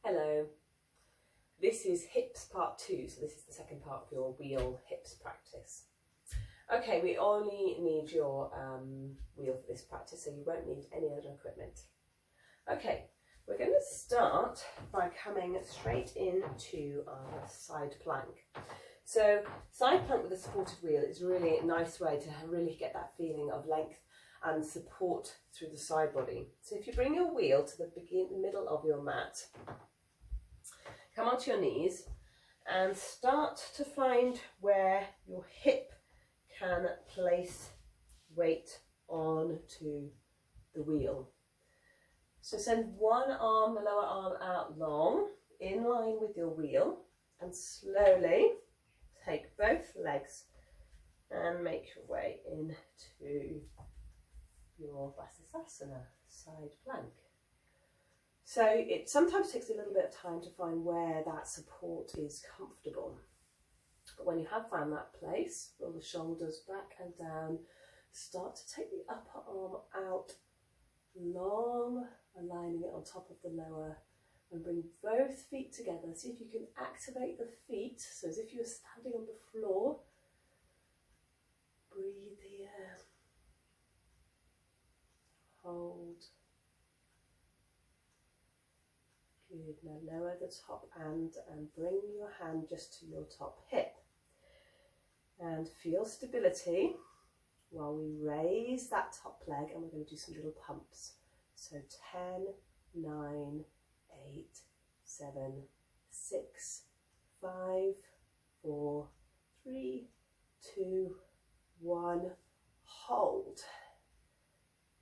Hello, this is hips part 2, so this is the second part of your wheel hips practice. Okay, we only need your wheel for this practice, so you won't need any other equipment. Okay, we're going to start by coming straight into our side plank. So side plank with a supported wheel is really a nice way to really get that feeling of length and support through the side body. So if you bring your wheel to the middle of your mat, come onto your knees and start to find where your hip can place weight onto the wheel. So send one arm, the lower arm, out long, in line with your wheel, and slowly take both legs and make your way into your Vasisasana side plank. So it sometimes takes a little bit of time to find where that support is comfortable. But when you have found that place, roll the shoulders back and down, start to take the upper arm out long, aligning it on top of the lower, and bring both feet together. See if you can activate the feet, so as if you were standing on the floor. Breathe the air. Hold. Good. Now lower the top end and bring your hand just to your top hip. And feel stability while we raise that top leg, and we're going to do some little pumps. So 10, 9, 8, 7, 6, 5, 4, 3, 2, 1. Hold.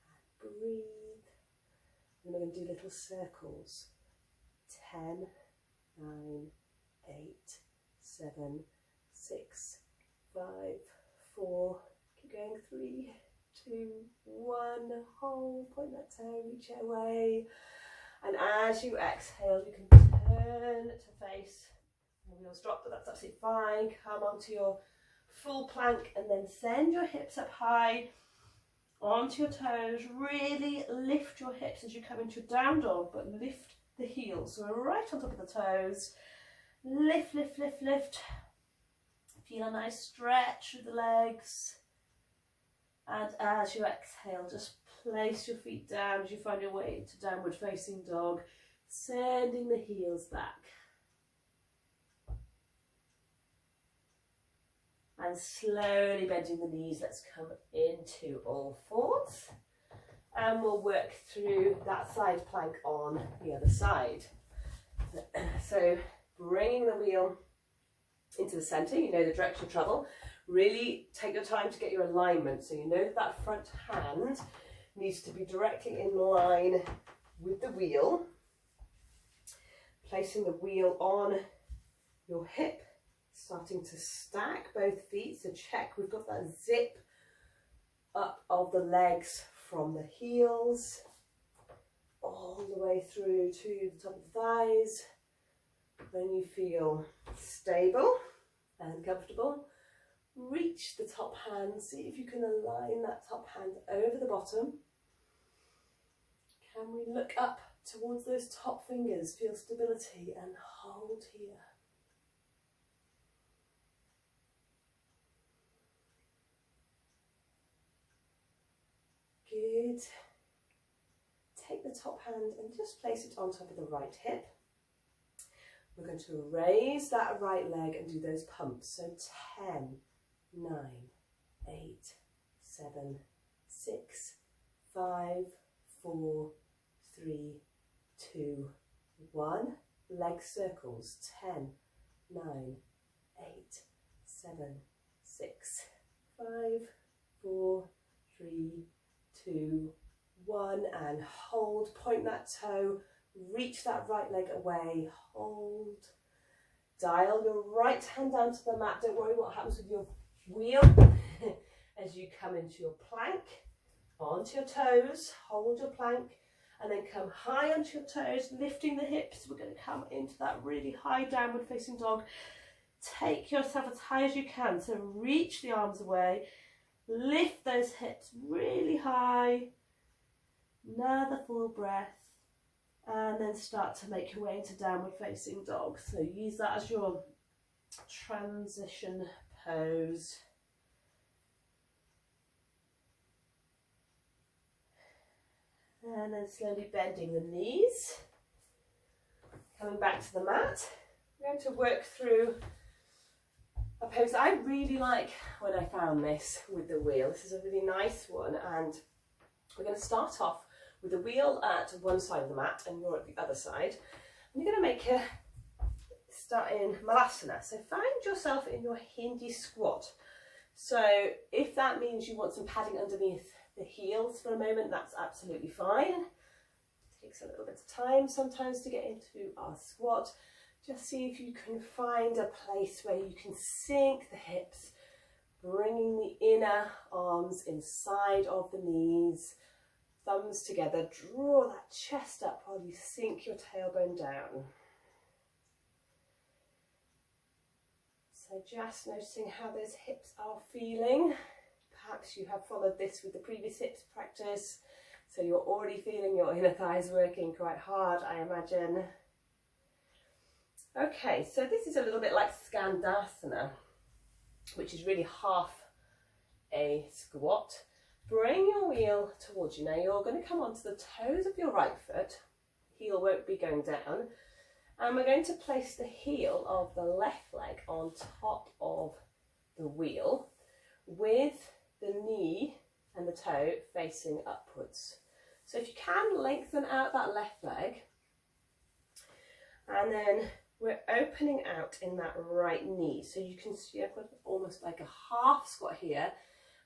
And breathe. And we're going to do little circles. 10, 9, 8, 7, 6, 5, 4, keep going, 3, 2, 1, hold, point that toe, reach it away, and as you exhale you can turn to face, the wheels drop, but that's absolutely fine. Come onto your full plank and then send your hips up high onto your toes. Really lift your hips as you come into your down dog, but lift the heels, so we're right on top of the toes. Lift, lift, lift, lift. Feel a nice stretch through the legs. And as you exhale, just place your feet down as you find your way into downward facing dog, sending the heels back. And slowly bending the knees, let's come into all fours. And we'll work through that side plank on the other side. So bringing the wheel into the centre, you know the direction of travel. Really take your time to get your alignment, so you know that front hand needs to be directly in line with the wheel. Placing the wheel on your hip, starting to stack both feet, so check we've got that zip up of the legs from the heels all the way through to the top of the thighs. When you feel stable and comfortable, reach the top hand. See if you can align that top hand over the bottom. Can we look up towards those top fingers? Feel stability and hold here. Good. Take the top hand and just place it on top of the right hip. We're going to raise that right leg and do those pumps. So 10, 9, 8, 7, 6, 5, 4, 3, 2, 1. Leg circles. 10, 9, 8, 7, 6, 5, 4, 3, 2, 1, and hold. Point that toe, reach that right leg away, hold. Dial your right hand down to the mat. Don't worry what happens with your wheel as you come into your plank, onto your toes, hold your plank, and then come high onto your toes, lifting the hips. We're going to come into that really high downward facing dog. Take yourself as high as you can, so reach the arms away. Lift those hips really high. Another full breath. and then start to make your way into downward facing dog. So use that as your transition pose. And then slowly bending the knees, coming back to the mat. We're going to work through a pose that I really like when I found this with the wheel. This is a really nice one, and we're going to start off with the wheel at one side of the mat and you're at the other side. And you're going to make a start in Malasana. So find yourself in your Hindi squat. So if that means you want some padding underneath the heels for a moment, that's absolutely fine. It takes a little bit of time sometimes to get into our squat. Just see if you can find a place where you can sink the hips, bringing the inner arms inside of the knees, thumbs together, draw that chest up while you sink your tailbone down. So just noticing how those hips are feeling. Perhaps you have followed this with the previous hips practice, so you're already feeling your inner thighs working quite hard, I imagine. Okay, so this is a little bit like Skandasana, which is really half a squat. Bring your wheel towards you. Now you're going to come onto the toes of your right foot, heel won't be going down, and we're going to place the heel of the left leg on top of the wheel with the knee and the toe facing upwards. So if you can, lengthen out that left leg, and then we're opening out in that right knee. So you can see I've got almost like a half squat here,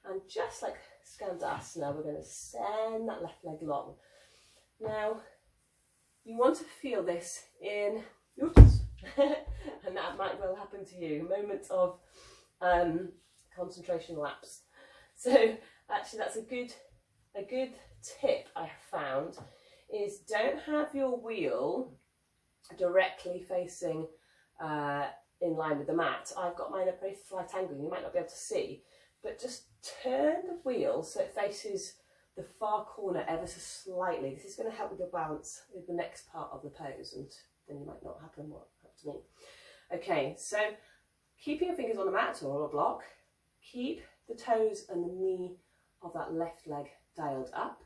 and just like Skandasana, we're going to send that left leg long. Now, you want to feel this in, oops, and that might well happen to you, moments of concentration lapse. So actually that's a good tip I have found, is don't have your wheel directly facing in line with the mat. I've got mine at a very slight angle, you might not be able to see, but just turn the wheel so it faces the far corner ever so slightly. This is going to help with your balance with the next part of the pose, and then you might not happen what happened to me. Okay, so keeping your fingers on the mat or a block, keep the toes and the knee of that left leg dialed up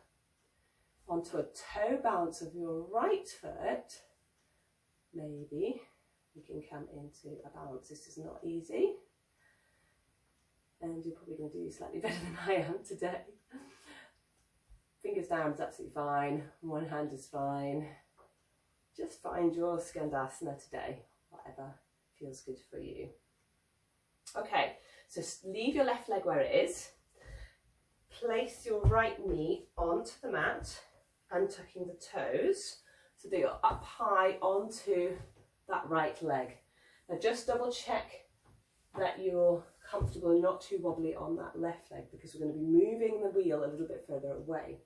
onto a toe balance of your right foot. Maybe you can come into a balance. This is not easy, and you're probably going to do slightly better than I am today. Fingers down is absolutely fine, one hand is fine. Just find your Skandasana today, whatever feels good for you. Okay, so leave your left leg where it is. Place your right knee onto the mat, untucking the toes so that you're up high onto that right leg. Now just double check that you're comfortable and not too wobbly on that left leg, because we're going to be moving the wheel a little bit further away.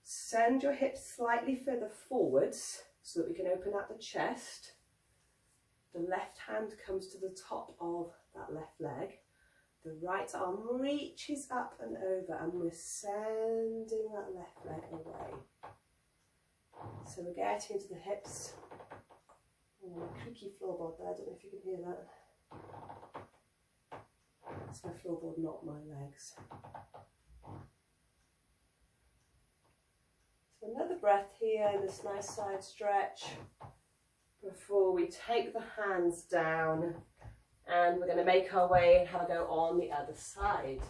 Send your hips slightly further forwards so that we can open out the chest. The left hand comes to the top of that left leg. The right arm reaches up and over, and we're sending that left leg away. So we're getting into the hips. Oh, a creaky floorboard there, I don't know if you can hear that. That's my floorboard, not my legs. So another breath here in this nice side stretch before we take the hands down, and we're going to make our way and have a go on the other side.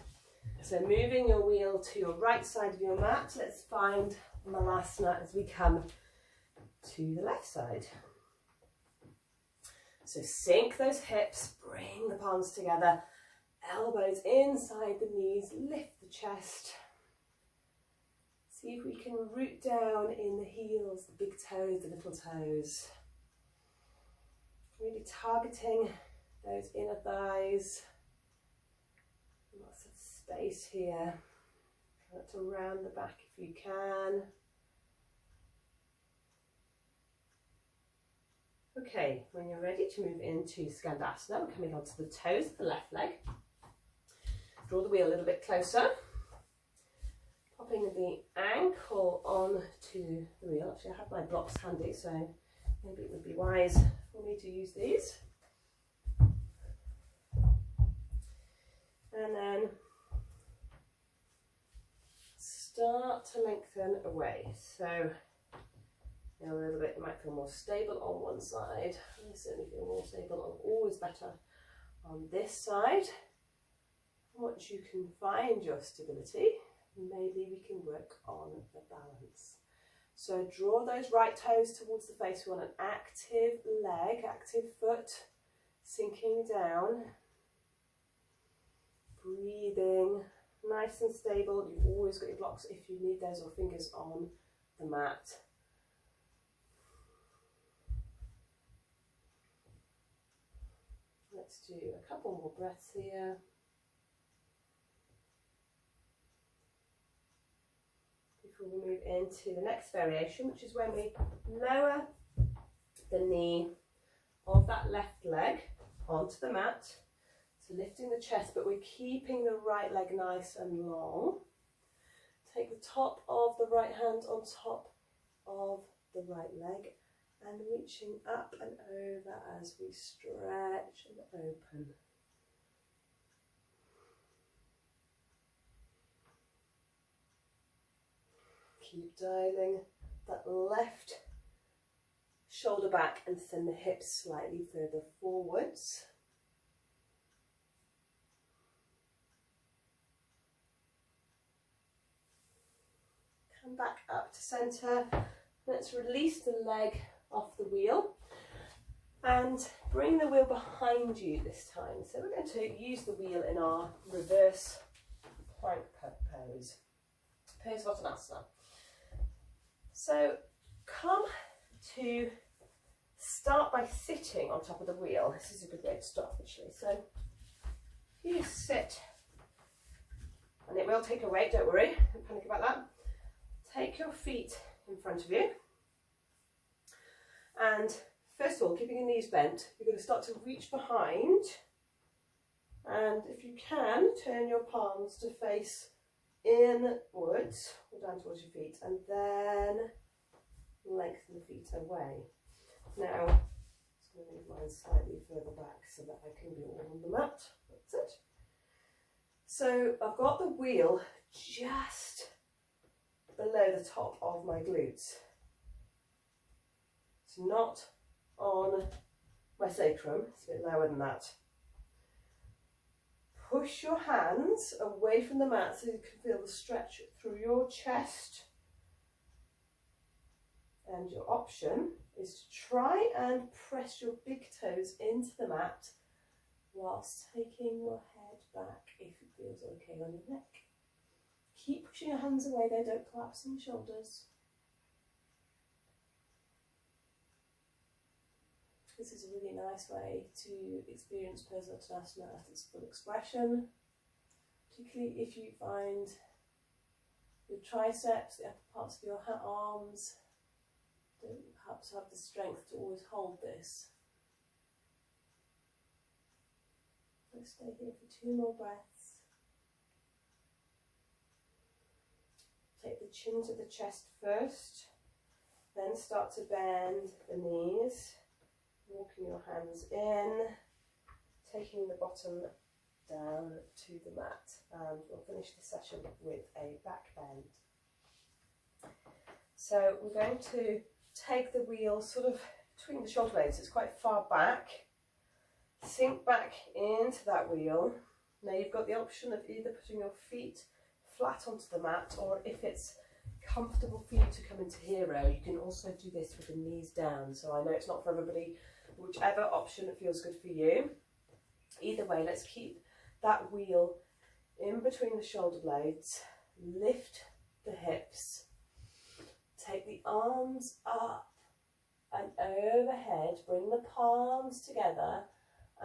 So moving your wheel to your right side of your mat, let's find Malasana as we come to the left side. So sink those hips, bring the palms together, elbows inside the knees, lift the chest. See if we can root down in the heels, the big toes, the little toes. Really targeting those inner thighs. Lots of space here. Try not to round the back if you can. Okay, when you're ready to move into Skandasana, we're coming onto the toes of the left leg. Draw the wheel a little bit closer. popping the ankle onto the wheel. Actually, I have my blocks handy, so maybe it would be wise for me to use these. And then start to lengthen away. So now a little bit, it might feel more stable on one side. I certainly feel more stable and always better on this side. Once you can find your stability, maybe we can work on the balance. So draw those right toes towards the face. We want an active leg, active foot, sinking down. Breathing nice and stable. You've always got your blocks if you need those, or fingers on the mat. Let's do a couple more breaths here. Before we move into the next variation, which is when we lower the knee of that left leg onto the mat. So lifting the chest, but we're keeping the right leg nice and long. Take the top of the right hand on top of the right leg and reaching up and over as we stretch and open. Keep dialing that left shoulder back and send the hips slightly further forwards. Come back up to center. Let's release the leg off the wheel and bring the wheel behind you this time. So we're going to use the wheel in our reverse plank pose, Purusvartanasana. So come to start by sitting on top of the wheel. This is a good way to start actually. So you sit, and it will take a weight, don't worry, don't panic about that. Take your feet in front of you, and first of all, keeping your knees bent, you're going to start to reach behind, and if you can, turn your palms to face inwards or down towards your feet, and then lengthen the feet away. Now, I'm just going to move mine slightly further back so that I can be all on the mat. That's it. So I've got the wheel just below the top of my glutes. It's not on my sacrum, it's a bit lower than that. Push your hands away from the mat so you can feel the stretch through your chest. And your option is to try and press your big toes into the mat whilst taking your head back if it feels okay on your neck. Keep pushing your hands away though, don't collapse on your shoulders. This is a really nice way to experience Purusvartanasana at its full expression, particularly if you find your triceps, the upper parts of your arms, don't perhaps have the strength to always hold this. Let's stay here for 2 more breaths. Take the chin to the chest first, then start to bend the knees. Walking your hands in, taking the bottom down to the mat, and we'll finish the session with a back bend. So we're going to take the wheel sort of between the shoulder blades, it's quite far back, sink back into that wheel. Now you've got the option of either putting your feet flat onto the mat, or if it's comfortable for you to come into hero, you can also do this with the knees down. So I know it's not for everybody, whichever option feels good for you. Either way, let's keep that wheel in between the shoulder blades, lift the hips, take the arms up and overhead, bring the palms together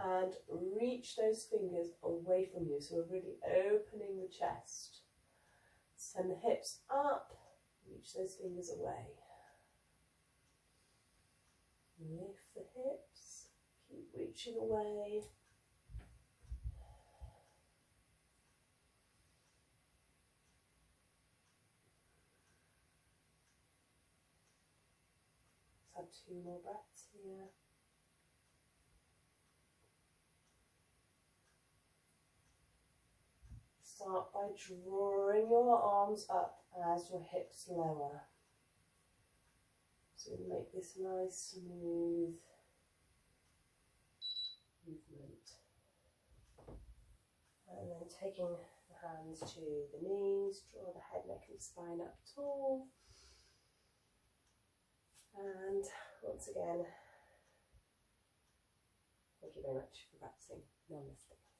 and reach those fingers away from you. So we're really opening the chest. Send the hips up, reach those fingers away. Lift the hips, keep reaching away. have 2 more breaths here. Start by drawing your arms up as your hips lower. So make this nice, smooth movement. And then taking the hands to the knees, draw the head, neck and spine up tall. And once again, thank you very much for practicing. Namaste.